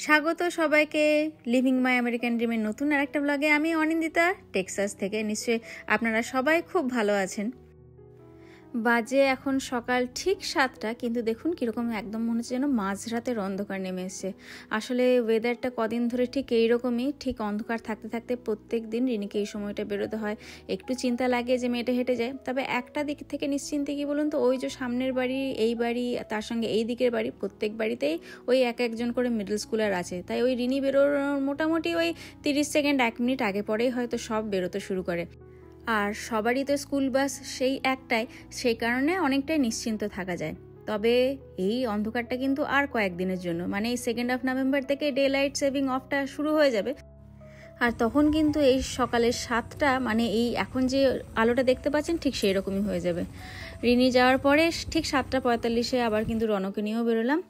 স্বাগত সবাইকে leaving my American ড্রিমের নতুন আরেকটা ব্লগে। আমি অনিন্দিতা, টেক্সাস থেকে। নিশ্চয়ই আপনারা সবাই খুব ভালো আছেন। বাজে এখন সকাল ঠিক 7টা, কিন্তু দেখুন কীরকম একদম মনে হচ্ছে যেন মাঝরাতের অন্ধকার নেমে এসছে। আসলে ওয়েদারটা কদিন ধরে ঠিক এইরকমই, ঠিক অন্ধকার থাকতে থাকতে প্রত্যেক দিন রিনিকে এই সময়টা বেরোতে হয়। একটু চিন্তা লাগে যে মেয়েটা হেঁটে যায়, তবে একটা দিক থেকে নিশ্চিন্তে কি বলুন তো, ওই যে সামনের বাড়ি, এই বাড়ি, তার সঙ্গে এই দিকের বাড়ি, প্রত্যেক বাড়িতেই ওই একজন করে মিডল স্কুলার আছে। তাই ওই রিনি বেরোনোর মোটামুটি ওই 30 সেকেন্ড 1 মিনিট আগে পরেই হয়তো সব বেরোতে শুরু করে। আর সবারই তো স্কুল বাস সেই একটাই, সেই কারণে অনেকটাই নিশ্চিন্ত থাকা যায়। তবে এই অন্ধকারটা কিন্তু আর কয়েকদিনের জন্য, মানে এই 2 নভেম্বর থেকে ডে লাইট সেভিং অফটা শুরু হয়ে যাবে। আর তখন কিন্তু এই সকালের 7টা, মানে এই এখন যে আলোটা দেখতে পাচ্ছেন ঠিক সেই রকমই হয়ে যাবে। রিনি যাওয়ার পরে ঠিক 7:45 আবার কিন্তু রনকে নিয়েও বেরোলাম।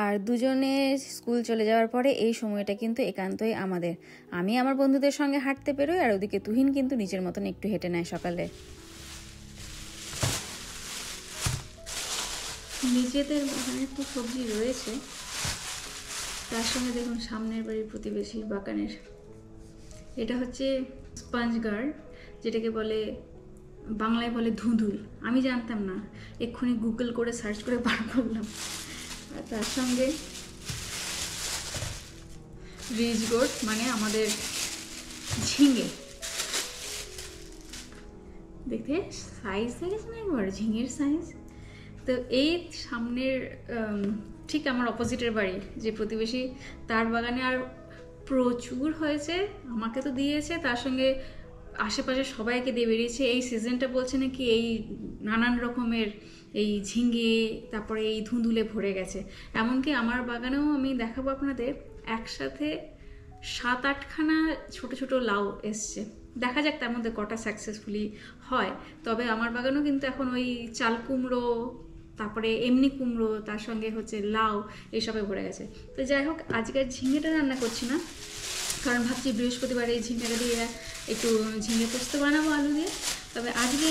আর দুজনে স্কুল চলে যাওয়ার পরে এই সময়টা কিন্তু একান্তই আমাদের। আমি আমার বন্ধুদের সঙ্গে হাঁটতে বেরোই, আর ওদিকে তুহিন কিন্তু নিজের মতন একটু হেঁটে নেয় সকালে। নিজেদের বাগানে তো সবজি রয়েছে, তার সঙ্গে দেখুন সামনের বাড়ির প্রতিবেশীর বাগানের। এটা হচ্ছে স্পঞ্জ গার্ড, যেটাকে বলে বাংলায় বলে ধুঁধুল। আমি জানতাম না, এক্ষুনি গুগল করে সার্চ করে বার করলাম। আর তার সঙ্গে রিজ গোট, মানে আমাদের ঝিঙে। দেখতে সাইজ দেখেছে না একবার, ঝিঙের সাইজ। তো এই সামনের ঠিক আমার অপোজিটের বাড়ি যে প্রতিবেশী, তার বাগানে আর প্রচুর হয়েছে। আমাকে তো দিয়েছে, তার সঙ্গে আশেপাশে সবাইকে দিয়ে বেরিয়েছে। এই সিজনটা বলছে নাকি এই নানান রকমের এই ঝিঙে, তারপরে এই ধুঁধুলে ভরে গেছে। এমনকি আমার বাগানেও আমি দেখাবো আপনাদের, একসাথে 7-8খানা ছোট ছোট লাউ এসছে। দেখা যাক তার মধ্যে কটা সাকসেসফুলি হয়। তবে আমার বাগানেও কিন্তু এখন ওই চাল কুমড়ো, তারপরে এমনি কুমড়ো, তার সঙ্গে হচ্ছে লাউ, এইসবে ভরে গেছে। তো যাই হোক, আজকের ঝিঙেটা রান্না করছি না, কারণ ভাবছি বৃহস্পতিবারে এই ঝিঙেটা দিয়ে একটু ঝিঙে পোস্ত বানাবো আলু দিয়ে। তবে আজকে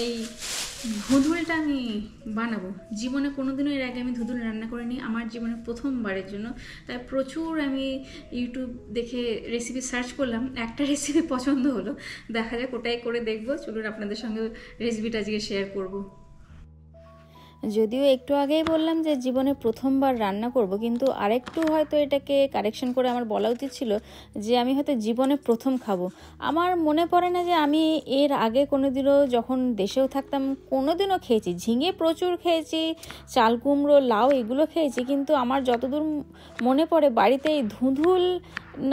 এই ধুঁধুলটা আমি বানাবো। জীবনে কোনোদিনও এর আগে আমি ধুঁধুল রান্না করিনি, আমার জীবনে প্রথমবারের জন্য। তাই প্রচুর আমি ইউটিউব দেখে রেসিপি সার্চ করলাম, একটা রেসিপি পছন্দ হলো, দেখা যাক ওটাই করে দেখবো। চলুন আপনাদের সঙ্গে রেসিপিটা আজকে শেয়ার করবো। যদিও একটু আগেই বললাম যে জীবনে প্রথমবার রান্না করব, কিন্তু আরেকটু হয়তো এটাকে কারেকশন করে আমার বলা উচিত ছিল যে আমি হয়তো জীবনে প্রথম খাবো। আমার মনে পড়ে না যে আমি এর আগে কোনোদিনও, যখন দেশেও থাকতাম, কোনোদিনও খেয়েছি। ঝিঙে প্রচুর খেয়েছি, চাল কুমড়ো, লাউ এগুলো খেয়েছি, কিন্তু আমার যতদূর মনে পড়ে বাড়িতে এই ধুঁধুল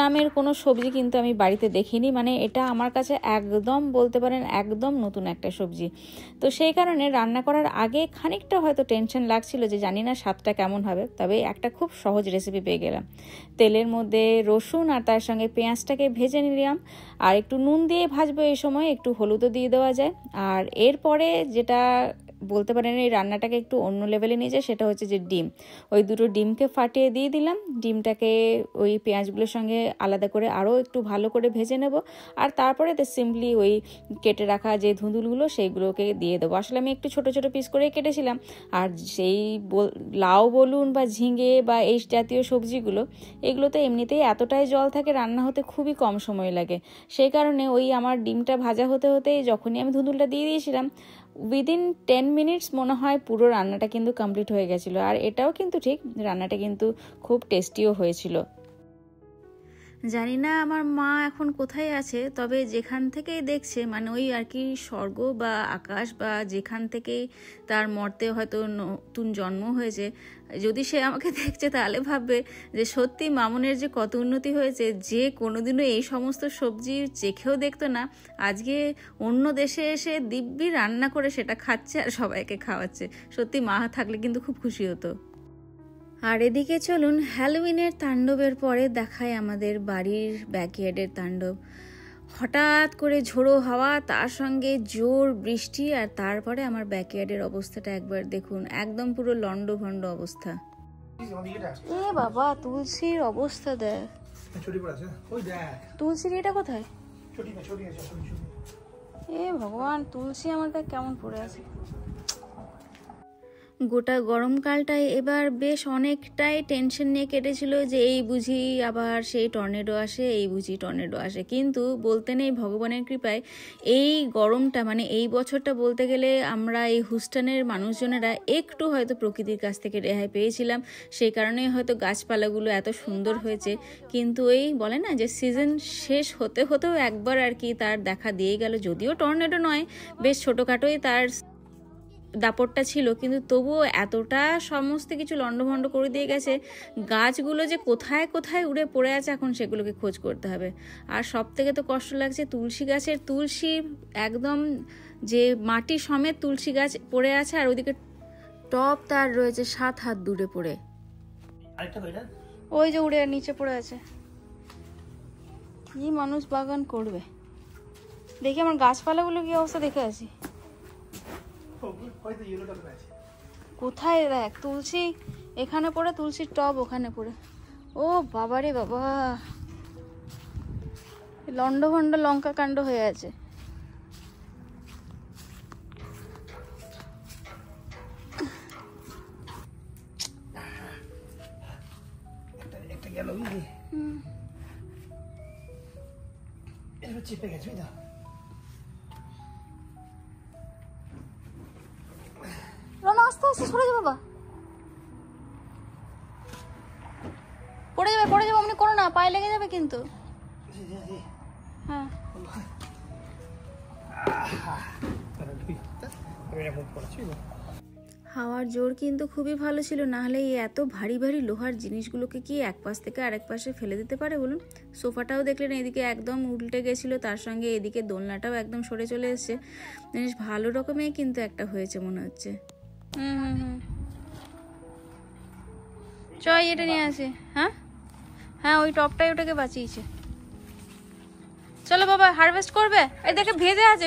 নামের কোনো সবজি কিন্তু আমি বাড়িতে দেখিনি। মানে এটা আমার কাছে একদম বলতে পারেন একদম নতুন একটা সবজি। তো সেই কারণে রান্না করার আগে খানিকটা হয়তো টেনশন লাগছিল যে জানি না স্বাদটা কেমন হবে। তবে একটা খুব সহজ রেসিপি পেয়ে গেলাম। তেলের মধ্যে রসুন আর তার সঙ্গে পেঁয়াজটাকে ভেজে নিলাম, আর একটু নুন দিয়ে ভাজবো। এই সময় একটু হলুদও দিয়ে দেওয়া যায়। আর এরপরে যেটা বলতে পারেন এই রান্নাটাকে একটু অন্য লেভেলে নিয়ে যায়, সেটা হচ্ছে যে ডিম। ওই দুটো ডিমকে ফাটিয়ে দিয়ে দিলাম। ডিমটাকে ওই পেঁয়াজগুলোর সঙ্গে আলাদা করে আরও একটু ভালো করে ভেজে নেব। আর তারপরে সিম্পলি ওই কেটে রাখা যে ধুঁধুলগুলো সেইগুলোকে দিয়ে দেবো। আসলে আমি একটু ছোট ছোট পিস করে কেটেছিলাম। আর সেই লাউ বলুন বা ঝিঙে বা এই জাতীয় সবজিগুলো, এগুলো তো এমনিতেই এতটাই জল থাকে, রান্না হতে খুবই কম সময় লাগে। সেই কারণে ওই আমার ডিমটা ভাজা হতে হতেই যখনই আমি ধুঁধুলটা দিয়ে দিয়েছিলাম, উইদিন 10 মিনিটস মনে হয় পুরো রান্নাটা কিন্তু কমপ্লিট হয়ে গেছিলো। আর এটাও কিন্তু ঠিক, রান্নাটা কিন্তু খুব টেস্টিও হয়েছিল। জানি না আমার মা এখন কোথায় আছে, তবে যেখান থেকেই দেখছে, মানে ওই আর কি স্বর্গ বা আকাশ বা যেখান থেকেই তার মর্তে হয়তো নতুন জন্ম হয়েছে, যদি সে আমাকে দেখছে তাহলে ভাববে যে সত্যি মামুনের যে কত উন্নতি হয়েছে। যে কোনোদিনও এই সমস্ত সবজি চেখেও দেখতো না, আজকে অন্য দেশে এসে দিব্যি রান্না করে সেটা খাচ্ছে আর সবাইকে খাওয়াচ্ছে। সত্যি মা থাকলে কিন্তু খুব খুশি হতো। আর এদিকে চলুন হ্যালোউইনের তাণ্ডবের পরে দেখায় আমাদের বাড়ির ব্যাকইয়ার্ডের তাণ্ডব। হঠাৎ করে ঝোড়ো হাওয়া, তার সঙ্গে জোর বৃষ্টি, আর তারপরে আমার ব্যাকইয়ার্ডের অবস্থাটা একবার দেখুন, একদম পুরো লন্ডভন্ড অবস্থা। এ বাবা, তুলসীর অবস্থা দেখ। তুলসীর এটা কোথায়? এ ভগবান, তুলসী আমার দেখ কেমন পড়ে আছে। গোটা গরমকালটায় এবার বেশ অনেকটাই টেনশন নিয়ে কেটেছিল যে এই বুঝি আবার সেই টর্নেডো আসে, এই বুঝি টর্নেডো আসে। কিন্তু বলতে নেই ভগবানের কৃপায় এই গরমটা মানে এই বছরটা বলতে গেলে আমরা এই হুস্টনের মানুষজনেরা একটু হয়তো প্রকৃতির কাছ থেকে রেহাই পেয়েছিলাম, সেই কারণেই হয়তো গাছপালাগুলো এত সুন্দর হয়েছে। কিন্তু এই বলে না যে সিজন শেষ হতে হতেও একবার আর কি তার দেখা দিয়ে গেল, যদিও টর্নেডো নয়, বেশ ছোটোখাটোই তার দাপটটা ছিল, কিন্তু তবুও এতটা সমস্ত কিছু লন্ডভন্ড করে দিয়ে গেছে, গাছগুলো যে কোথায় কোথায় উড়ে পড়ে আছে এখন সেগুলোকে খোঁজ করতে হবে। আর সব থেকে তো কষ্ট লাগছে তুলসী গাছের তুলসী একদম যে মাটি সমেত তুলসী গাছ পড়ে আছে, আর ওইদিকে টপ তার রয়েছে 7 হাত দূরে পড়ে, ওই যে উড়ে নিচে পড়ে আছে। কি মানুষ বাগান করবে, দেখি আমার গাছপালাগুলো কি অবস্থা দেখে আছি। কোথায় দেখ তুলসী এখানে পড়ে, তুলসীর টব ওখানে পড়ে, ও বাবারে বাবা, লন্ডভন্ড লঙ্কা কাণ্ড হয়ে আছে। চেপে গেছে আস্তে আস্তে সরে যাবে, বাবা পড়ে যাবে অমনি করো না, পায়ে লেগে যাবে কিন্তু। হ্যাঁ হাওয়ার জোর কিন্তু খুবই ভালো ছিল, না হলে এই এত ভারী ভারী লোহার জিনিসগুলোকে কি এক পাশ থেকে আরেক পাশে ফেলে দিতে পারে বলুন। সোফাটাও দেখলেন এদিকে একদম উল্টে গেছিলো, তার সঙ্গে এদিকে দোলনাটাও একদম সরে চলে এসছে। জিনিস ভালো রকমের কিন্তু একটা হয়েছে মনে হচ্ছে। চল এটা নিয়ে আসি। হ্যাঁ হ্যাঁ ওই টপটাই ওটাকে বাঁচিয়েছে। চলো বাবা হারভেস্ট করবে। এই দেখে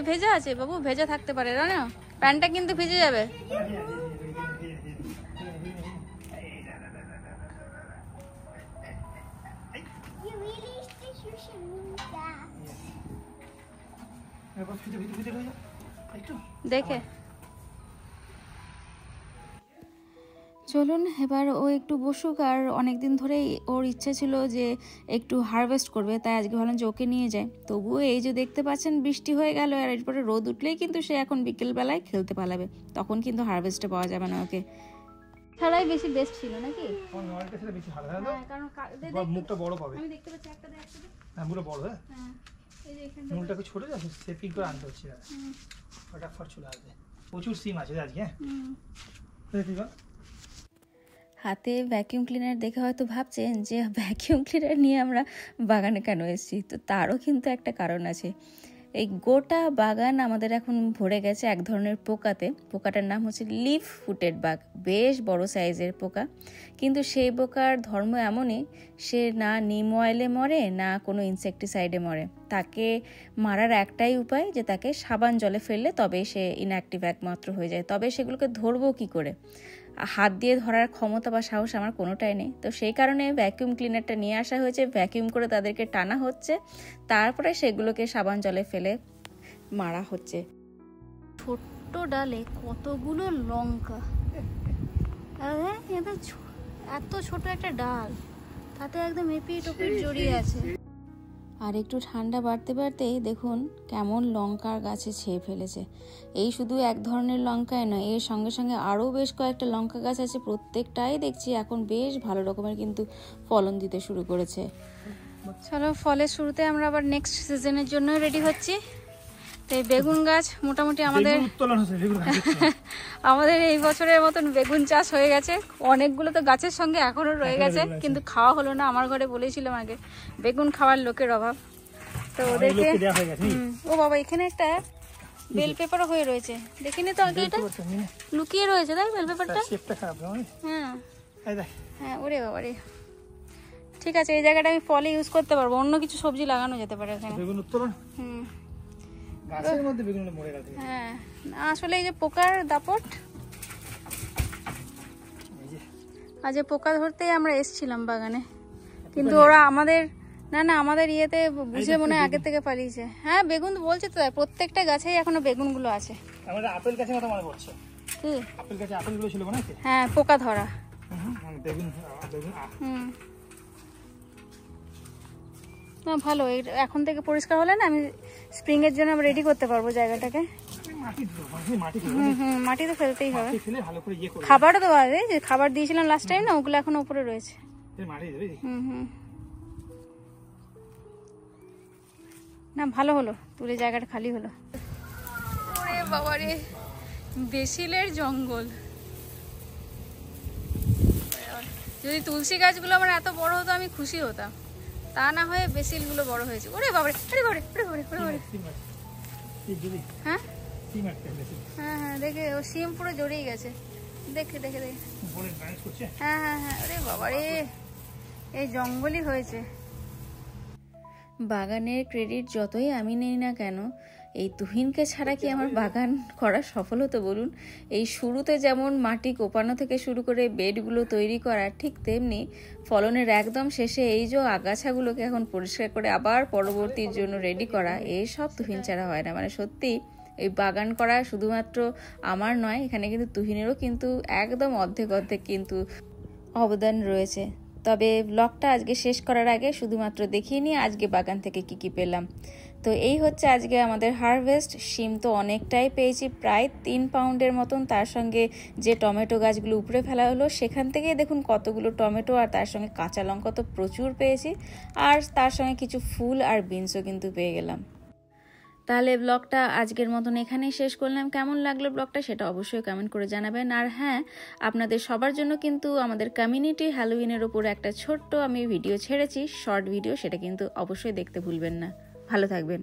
ভেজা আছে বাবু, ভেজা থাকতে পারে না, প্যান্টটা কিন্তু ভিজে যাবে। দেখে চলুন এবার ও একটু বসুক, আর অনেকদিন ধরেই ওর ইচ্ছে ছিল যে একটু হারভেস্ট করবে, তাই আজকে ভাবলাম যে ওকে নিয়ে যায়। তবুও এই যে দেখতে পাচ্ছেন বৃষ্টি হয়ে গেল, আর এরপরে রোদ উঠলেই কিন্তু সে এখন বিকেলবেলায় খেলতে পালাবে, তখন কিন্তু হারভেস্টে পাওয়া যাবে না ওকে। ছাড়াই বেশি বেস্ট ছিল নাকি? বেশি ভালো হয়, কারণ মুখটা বড় পাবে। আমি দেখতে পাচ্ছি একটা হ্যাঁ পুরো বড়। হ্যাঁ এই যে এখানে মুলটাকে ছোট আছে, সেপিং করে আনতে হচ্ছে, ফটাফট চলে আসবে। প্রচুর সিম আছে আজকে। হাতে ভ্যাকিউম ক্লিনার দেখে হয়তো ভাবছেন যে ভ্যাকিউম ক্লিনার নিয়ে আমরা বাগানে কেন এসেছি, তো তারও কিন্তু একটা কারণ আছে। এই গোটা বাগান আমাদের এখন ভরে গেছে এক ধরনের পোকাতে। পোকাটার নাম হচ্ছে লিফ ফুটেড বাগ, বেশ বড় সাইজের পোকা, কিন্তু সেই পোকার ধর্ম এমনই, সে না নিম অয়েলে মরে না কোনো ইনসেকটিসাইডে মরে। তাকে মারার একটাই উপায় যে তাকে সাবান জলে ফেললে তবে সে ইনঅ্যাক্টিভ একমাত্র হয়ে যায়। তবে সেগুলোকে ধরবো কি করে, হাত দিয়ে ধরার ক্ষমতা বা সাহস আমার কোনোটাই নেই। তো সেই কারণে ভ্যাকিউম ক্লিনারটা নিয়ে আসা হয়েছে, ভ্যাকিউম করে তাদেরকে টানা হচ্ছে, তারপরে সেগুলোকে সাবান জলে ফেলে মারা হচ্ছে। ছোট্ট ডালে কতগুলো লঙ্কা, এত ছোট একটা ডাল, তাতে একদম এপিট ওপিট জড়িয়ে আছে। আর একটু ঠান্ডা বাড়তে বাড়তেই দেখুন কেমন লঙ্কার গাছে ছেয়ে ফেলেছে। এই শুধু এক ধরনের লঙ্কাই নয়, এর সঙ্গে সঙ্গে আরও বেশ কয়েকটা লঙ্কা গাছ আছে, প্রত্যেকটাই দেখছি এখন বেশ ভালো রকমের কিন্তু ফলন দিতে শুরু করেছে। চলো ফলের শুরুতে আমরা আবার নেক্সট সিজনের জন্য রেডি হচ্ছি। তো এই বেগুন গাছ মোটামুটি আমাদের এই বছরের মতন বেগুন চাষ হয়ে গেছে। অনেকগুলো তো গাছের সঙ্গে এখনো রয়ে গেছে, কিন্তু খাওয়া হলো না। আমার ঘরে বলেছিলাম আগে বেগুন খাওয়ার লোকের অভাব, তো ওদেরকে। ও বাবা এখানে একটা বেল পেপারও হয়ে রয়েছে, দেখিনি তো আগে, এটা লুকিয়ে রয়েছে তাই বেল পেপারটা। হ্যাঁ হ্যাঁ ওরে বাবা রে, ঠিক আছে এই জায়গাটা আমি ফলে ইউজ করতে পারবো, অন্য কিছু সবজি লাগানো যেতে পারে এখানে। হ্যাঁ আসলে এই যে পোকার দাপট, আজ পোকা ধরতেই আমরা এসছিলাম বাগানে, কিন্তু ওরা আমাদের আমাদের ইয়েতে বুঝে মনে হয় আগে থেকে পালিয়েছে। হ্যাঁ বেগুন বলছে তো, প্রত্যেকটা গাছেই এখনো বেগুন গুলো আছে। আমাদের আপেল গাছের কথা মনে পড়ছে। কি আপেল গাছে আপেলগুলো ছিল মনে আছে? হ্যাঁ, পোকা ধরা। বেগুন বেগুন না ভালো, এখন থেকে পরিষ্কার হলে না আমি স্প্রিং এর জন্য রেডি করতে পারবো জায়গাটাকে। মাটি তো ফেলতেই হবে। খাবারও তো আছে, যে খাবার দিয়েছিলাম লাস্ট টাইম না, ওগুলো এখন উপরে রয়েছে। না ভালো হলো, তুলে জায়গাটা খালি হলো। ওরে বাবা রে, বেসিলের জঙ্গল। যদি তুলসী গাছগুলো আমার এত বড় হতো আমি খুশি হতাম, তা না হয়ে বেসিলগুলো বড় হয়েছে। ওরে বাবা রে, হ্যাঁ হ্যাঁ হ্যাঁ, দেখে ও সিম পুরো জড়িয়ে গেছে। দেখে দেখে দেখে, হ্যাঁ হ্যাঁ হ্যাঁ। আরে বাবা রে, এই জঙ্গলই হয়েছে। বাগানের ক্রেডিট যতই আমি নেই না কেন, এই তুহিনকে ছাড়া কি আমার বাগান করা সফল হতো বলুন? এই শুরুতে যেমন মাটি কোপানো থেকে শুরু করে বেডগুলো তৈরি করা, ঠিক তেমনি ফলনের একদম শেষে এই যে আগাছাগুলোকে এখন পরিষ্কার করে আবার পরবর্তীর জন্য রেডি করা, এই সব তুহিন ছাড়া হয় না। মানে সত্যি এই বাগান করা শুধুমাত্র আমার নয়, এখানে কিন্তু তুহিনেরও কিন্তু একদম অর্ধেক কিন্তু অবদান রয়েছে। তবে ব্লগটা আজকে শেষ করার আগে শুধুমাত্র দেখিয়ে নিয়ে আজকে বাগান থেকে কি পেলাম। তো এই হচ্ছে আজকে আমাদের হারভেস্ট। শিম তো অনেকটাই পেয়েছি, প্রায় 3 পাউন্ডের মতন। তার সঙ্গে যে টমেটো গাছগুলো উপরে ফেলা হলো সেখান থেকেই দেখুন কতগুলো টমেটো, আর তার সঙ্গে কাঁচা লঙ্কা তো প্রচুর পেয়েছি, আর তার সঙ্গে কিছু ফুল আর বিনসও কিন্তু পেয়ে গেলাম। তাহলে ব্লগটা আজকের মতন এখানেই শেষ করলাম। কেমন লাগলো ব্লগটা সেটা অবশ্যই কমেন্ট করে জানাবেন। আর হ্যাঁ, আপনাদের সবার জন্য কিন্তু আমাদের কমিউনিটি হ্যালোউইনের ওপর একটা ছোট্ট আমি ভিডিও ছেড়েছি, শর্ট ভিডিও, সেটা কিন্তু অবশ্যই দেখতে ভুলবেন না। ভালো থাকবেন।